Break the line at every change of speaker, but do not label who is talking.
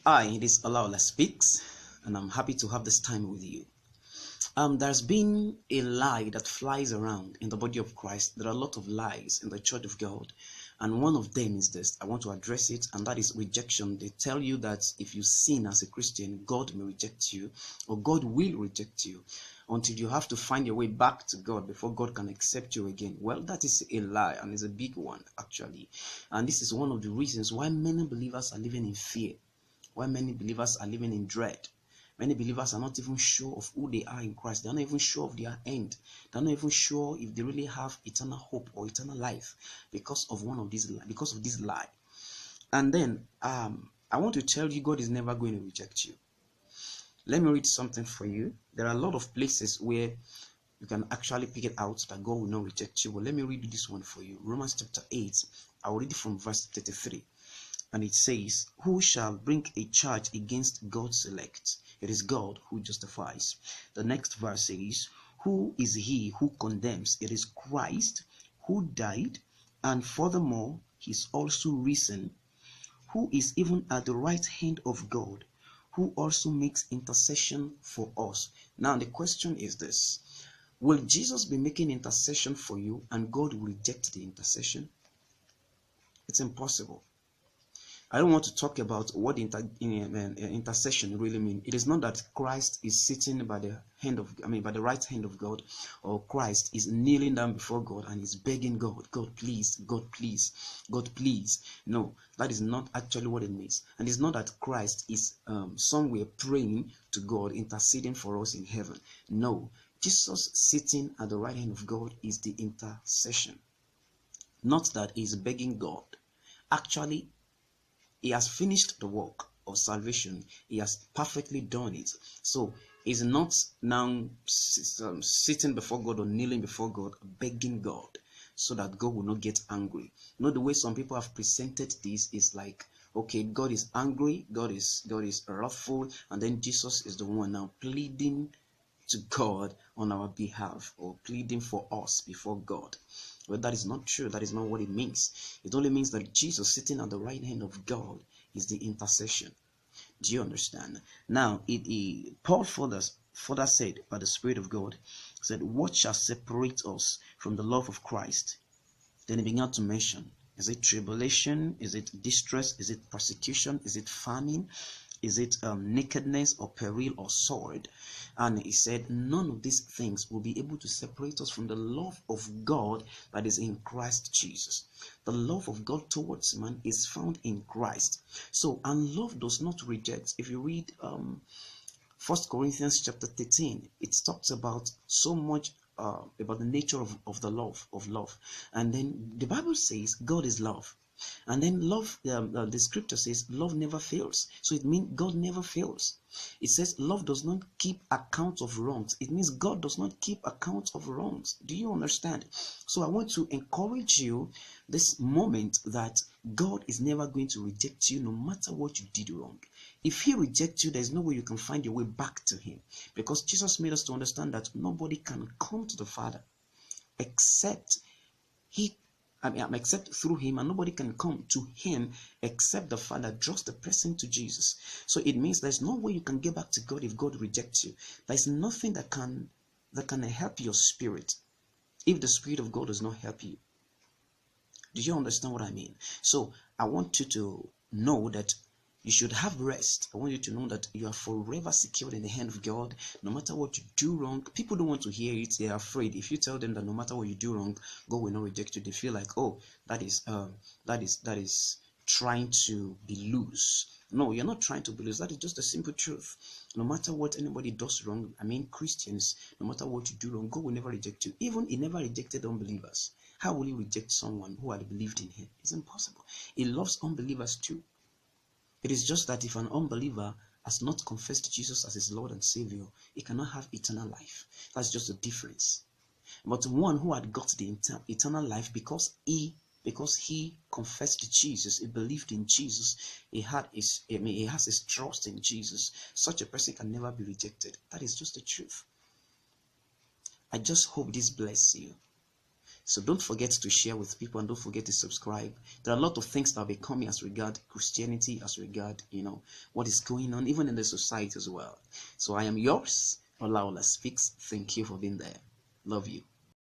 Hi, it is Ola-Ola speaks, and I'm happy to have this time with you. There's been a lie that flies around in the body of Christ. There are a lot of lies in the church of God, and one of them is this. I want to address it, and that is rejection. They tell you that if you sin as a Christian, God may reject you, or God will reject you until you have to find your way back to God before God can accept you again. Well, that is a lie, and it's a big one, actually. And this is one of the reasons why many believers are living in fear. Why many believers are living in dread. Many believers are not even sure of who they are in Christ. They're not even sure of their end. They're not even sure if they really have eternal hope or eternal life because of this lie. And then I want to tell you, God is never going to reject you. Let me read something for you. There are a lot of places where you can actually pick it out that God will not reject you. But let me read this one for you. Romans chapter 8. I'll read it from verse 33. And it says, who shall bring a charge against God's elect? It is God who justifies. The next verse says, who is he who condemns? It is Christ who died, and furthermore, he is also risen, who is even at the right hand of God, who also makes intercession for us. Now, the question is this. Will Jesus be making intercession for you and God will reject the intercession? It's impossible. I don't want to talk about what intercession really means. It is not that Christ is sitting by the by the right hand of God, or Christ is kneeling down before God and is begging God, God please, God please, God please. No, that is not actually what it means. And it's not that Christ is somewhere praying to God, interceding for us in heaven. No, Jesus sitting at the right hand of God is the intercession. Not that he is begging God. Actually, he has finished the work of salvation. He has perfectly done it. So he's not now sitting before God or kneeling before God, begging God so that God will not get angry. You know, the way some people have presented this is like, okay, God is angry, God is wrathful, and then Jesus is the one now pleading to God on our behalf, or pleading for us before God. Well, that is not true. That is not what it means. It only means that Jesus sitting at the right hand of God is the intercession. Do you understand? Now, Paul further said by the Spirit of God, said, what shall separate us from the love of Christ? Then he began to mention, is it tribulation? Is it distress? Is it persecution? Is it famine? Is it nakedness or peril or sword? And he said, none of these things will be able to separate us from the love of God that is in Christ Jesus. The love of God towards man is found in Christ. So, and love does not reject. If you read 1 Corinthians chapter 13, it talks about so much about the nature of the love. And then the Bible says God is love. And then love, the scripture says love never fails. So it means God never fails. It says love does not keep account of wrongs. It means God does not keep account of wrongs. Do you understand? So I want to encourage you this moment that God is never going to reject you no matter what you did wrong. If he rejects you, there's no way you can find your way back to him. Because Jesus made us to understand that nobody can come to the Father except except through him, and nobody can come to him except the Father draws the person to Jesus. So it means there's no way you can get back to God if God rejects you. There's nothing that can help your spirit if the Spirit of God does not help you. Do you understand what I mean? So I want you to know that you should have rest. I want you to know that you are forever secured in the hand of God. No matter what you do wrong, people don't want to hear it. They are afraid. If you tell them that no matter what you do wrong, God will not reject you, they feel like, oh, that is trying to be loose. No, you're not trying to be loose. That is just the simple truth. No matter what anybody does wrong, Christians, no matter what you do wrong, God will never reject you. Even he never rejected unbelievers. How will he reject someone who had believed in him? It's impossible. He loves unbelievers too. It is just that if an unbeliever has not confessed Jesus as his Lord and Savior, he cannot have eternal life. That's just the difference. But one who had got the eternal life because he confessed Jesus, he believed in Jesus, he has his trust in Jesus, such a person can never be rejected. That is just the truth. I just hope this bless you. So don't forget to share with people, and don't forget to subscribe. There are a lot of things that will be coming as regard Christianity, as regard, what is going on, even in the society as well. So I am yours, Ola-Ola Speaks. Thank you for being there. Love you.